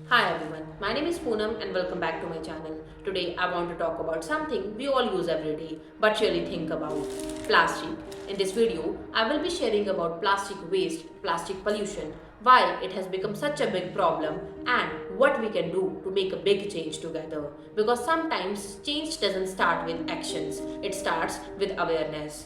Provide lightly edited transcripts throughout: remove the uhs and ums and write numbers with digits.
Hi everyone, my name is Poonam and welcome back to my channel. Today I want to talk about something we all use every day but rarely think about plastic. In this video, I will be sharing about plastic waste, plastic pollution, why it has become such a big problem, and what we can do to make a big change together. Because sometimes change doesn't start with actions, it starts with awareness.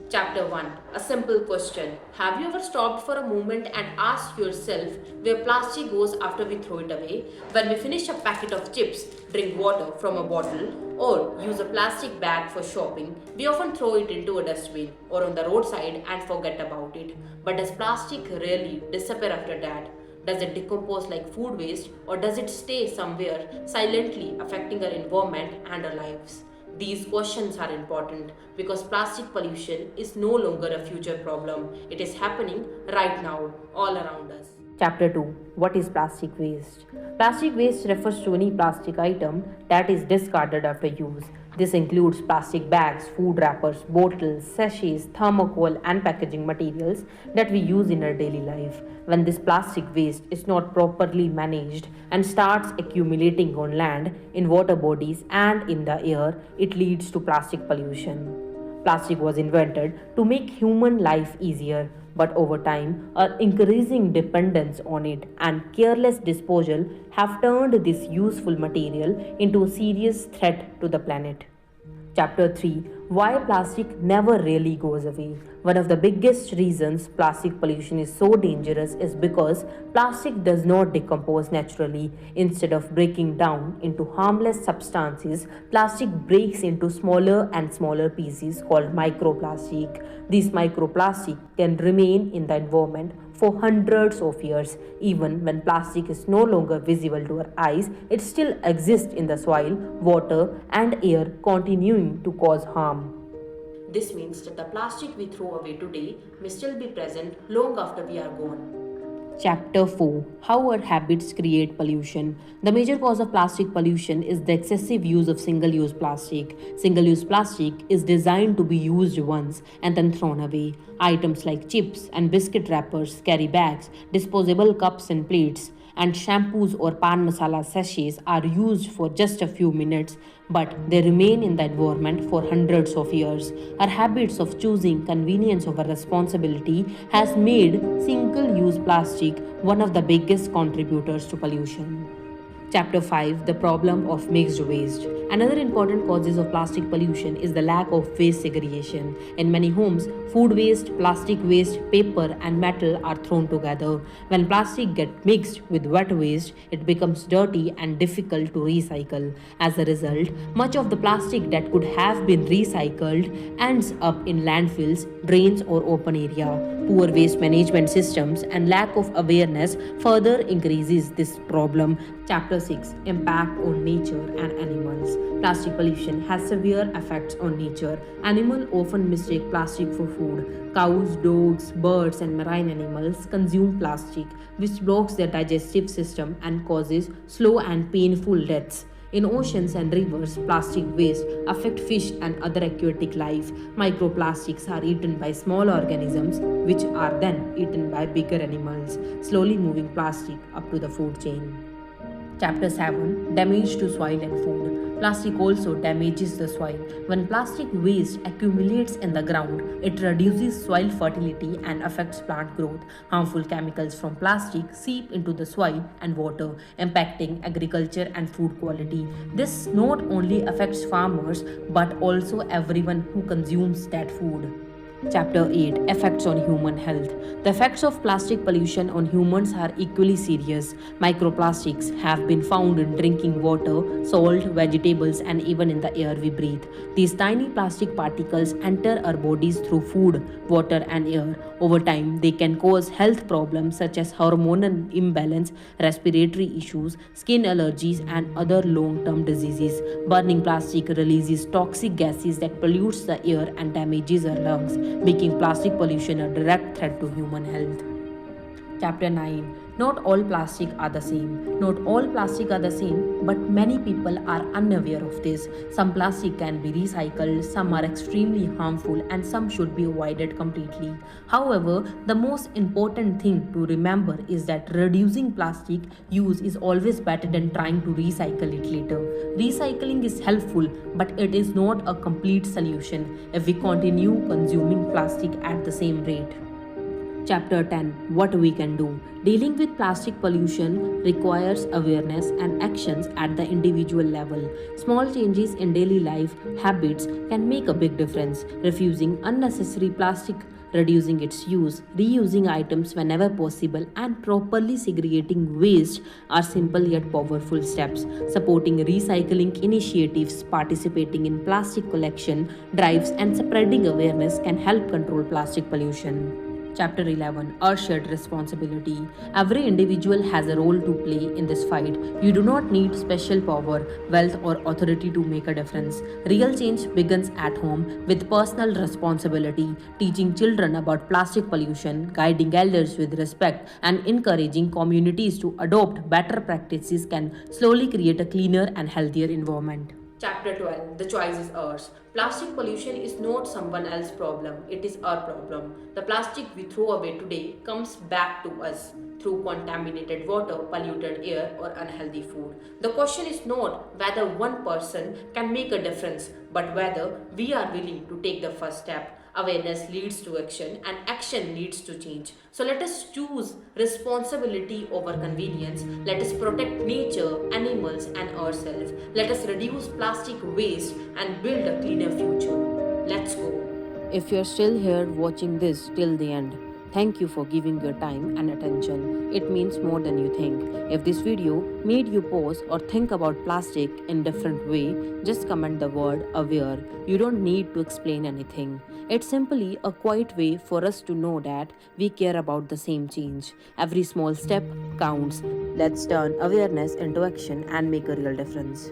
Chapter 1, a simple question. Have you ever stopped for a moment and asked yourself where plastic goes after we throw it away? When we finish a packet of chips, drink water from a bottle, or use a plastic bag for shopping, we often throw it into a dustbin or on the roadside and forget about it. But does plastic really disappear after that? Does it decompose like food waste, or does it stay somewhere silently affecting our environment and our lives? These questions are important because plastic pollution is no longer a future problem. It is happening right now, all around us. Chapter 2. What is plastic waste? Plastic waste refers to any plastic item that is discarded after use. This includes plastic bags, food wrappers, bottles, sachets, thermocol, and packaging materials that we use in our daily life. When this plastic waste is not properly managed and starts accumulating on land, in water bodies, and in the air, it leads to plastic pollution. Plastic was invented to make human life easier, but over time, our increasing dependence on it and careless disposal have turned this useful material into a serious threat to the planet. Chapter 3, Why Plastic Never Really Goes Away. One of the biggest reasons plastic pollution is so dangerous is because plastic does not decompose naturally. Instead of breaking down into harmless substances, plastic breaks into smaller and smaller pieces called microplastic. These microplastic can remain in the environment for hundreds of years. Even when plastic is no longer visible to our eyes, it still exists in the soil, water, and air, continuing to cause harm. This means that the plastic we throw away today may still be present long after we are gone. Chapter 4, How Our Habits Create Pollution. The major cause of plastic pollution is the excessive use of single use plastic. Single use plastic is designed to be used once and then thrown away. Items like chips and biscuit wrappers, carry bags, disposable cups and plates, and shampoos or pan masala sachets are used for just a few minutes, but they remain in the environment for hundreds of years. Our habits of choosing convenience over responsibility has made single use plastic one of the biggest contributors to pollution. Chapter 5, The Problem of Mixed Waste. Another important causes of plastic pollution is the lack of waste segregation. In many homes, food waste, plastic waste, paper, and metal are thrown together. When plastic gets mixed with wet waste, it becomes dirty and difficult to recycle. As a result, much of the plastic that could have been recycled ends up in landfills, drains, or open area. Poor waste management systems and lack of awareness further increases this problem. Chapter 6, Impact on Nature and Animals. Plastic pollution has severe effects on nature. Animals often mistake plastic for food. Cows, dogs, birds, and marine animals consume plastic, which blocks their digestive system and causes slow and painful deaths. In oceans and rivers, plastic waste affect fish and other aquatic life. Microplastics are eaten by small organisms, which are then eaten by bigger animals, slowly moving plastic up to the food chain. Chapter 7, Damage to Soil and Food. Plastic also damages the soil. When plastic waste accumulates in the ground, it reduces soil fertility and affects plant growth. Harmful chemicals from plastic seep into the soil and water, impacting agriculture and food quality. This not only affects farmers but also everyone who consumes that food. Chapter 8, Effects on Human Health. The effects of plastic pollution on humans are equally serious. Microplastics have been found in drinking water, salt, vegetables, and even in the air we breathe. These tiny plastic particles enter our bodies through food, water, and air. Over time, they can cause health problems such as hormonal imbalance, respiratory issues, skin allergies, and other long-term diseases. Burning plastic releases toxic gases that pollutes the air and damages our lungs, making plastic pollution a direct threat to human health. Chapter 9, Not all plastic are the same. Not all plastic are the same but many people are unaware of this. Some plastic can be recycled, some are extremely harmful, and some should be avoided completely. However, the most important thing to remember is that reducing plastic use is always better than trying to recycle it later. Recycling is helpful, but it is not a complete solution if we continue consuming plastic at the same rate. Chapter 10, What we can do. Dealing with plastic pollution requires awareness and actions at the individual level. Small changes in daily life habits can make a big difference. Refusing unnecessary plastic, reducing its use, reusing items whenever possible, and properly segregating waste are simple yet powerful steps. Supporting recycling initiatives, participating in plastic collection drives, and spreading awareness can help control plastic pollution. Chapter 11, Our Shared Responsibility. Every individual has a role to play in this fight. You do not need special power, wealth, or authority to make a difference. Real change begins at home with personal responsibility, teaching children about plastic pollution, guiding elders with respect, and encouraging communities to adopt better practices can slowly create a cleaner and healthier environment. Chapter 12, The Choice is Ours. Plastic pollution is not someone else's problem, it is our problem. The plastic we throw away today comes back to us through contaminated water, polluted air, or unhealthy food. The question is not whether one person can make a difference, but whether we are willing to take the first step. Awareness leads to action, and action leads to change. So let us choose responsibility over convenience. Let us protect nature, animals, and ourselves. Let us reduce plastic waste and build a cleaner future. Let's go. If you're still here watching this till the end, thank you for giving your time and attention. It means more than you think. If this video made you pause or think about plastic in different way, just comment the word aware. You don't need to explain anything. It's simply a quiet way for us to know that we care about the same change. Every small step counts. Let's turn awareness into action and make a real difference.